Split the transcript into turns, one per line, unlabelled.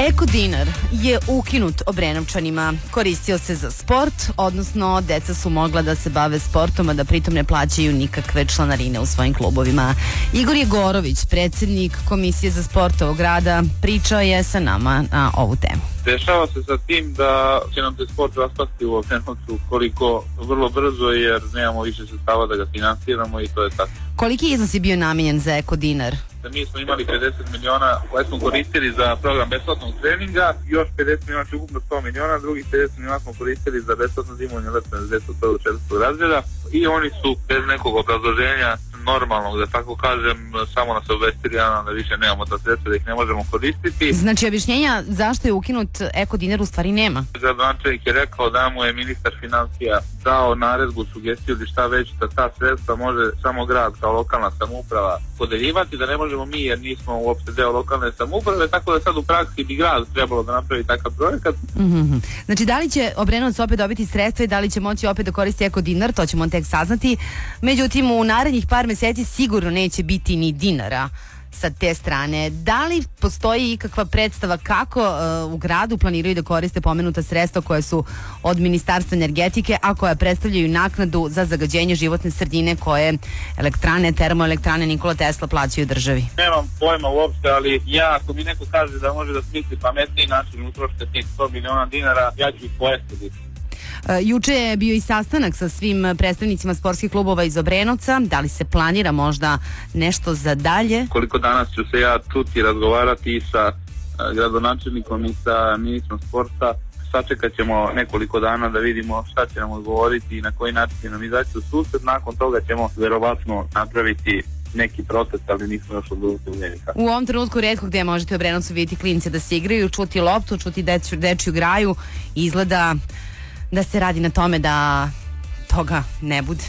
Eko dinar je ukinut Obrenovčanima, koristio se za sport, odnosno deca su mogla da se bave sportom, a da pritom ne plaćaju nikakve članarine u svojim klubovima. Igor Jegorović, predsjednik Komisije za sport ovog grada, pričao je sa nama na ovu temu.
Dešava se sa tim da će nam se sport raspasti u Obrenovcu koliko vrlo brzo, jer nemamo više sredstava da ga finansiramo i to je tako.
Koliki iznos je bio namijenjen za Eko dinar?
Mi smo imali 50 miliona koje smo koristili za program besplatnog treninga, još 50 miliona će ukupno 100 miliona, drugih 50 miliona smo koristili za besplatno zimovanje letne za djecu od 4. razreda i oni su bez nekog obrazloženja normalnog, da tako kažem, samo nas obvestili da više nemamo ta sredstva, da ih ne možemo koristiti.
Znači, objašnjenja zašto je ukinut Eko dinar u stvari nema?
Gradonačelnik je rekao da mu je ministar financija dao naredbu, sugestiju ili šta već, da ta sredstva može samo grad kao lokalna samouprava podeljivati, da ne možemo mi jer nismo uopšte deo lokalne samouprave, tako da sad u praksi bi grad trebalo da napravi takav projekat.
Znači, da li će Obrenovac opet dobiti sredstva i da li će moći opet da koristi Eko dinar, to ćemo tek saznati. Međutim, u narednih par meseci sigurno neće biti ni dinara sa te strane. Da li postoji ikakva predstava kako u gradu planiraju da koriste pomenuta sredstva koje su od Ministarstva energetike, a koja predstavljaju naknadu za zagađenje životne sredine koje elektrane, termoelektrane Nikola Tesla plaćaju državi?
Nemam pojma uopšte, ali ako mi neko kaže da može da smisli pametniji način utroška tih 100 miliona dinara, ja ću ih pojestiti.
Juče je bio i sastanak sa svim predstavnicima sportskih klubova iz Obrenovca. Da li se planira možda nešto za dalje?
Koliko danas ću se ja čuti razgovarati i sa gradonačelnikom i sa ministrom sporta. Sačekat ćemo nekoliko dana da vidimo šta će nam odgovoriti i na koji način će nam izaći u susret. Nakon toga ćemo verovatno napraviti neki protest, ali nismo još odlučili velika.
U ovom trenutku retko gde možete u Obrenovcu vidjeti klince da se igraju, čuti loptu, čuti dečju graju. Izgleda da se radi na tome da toga ne bude.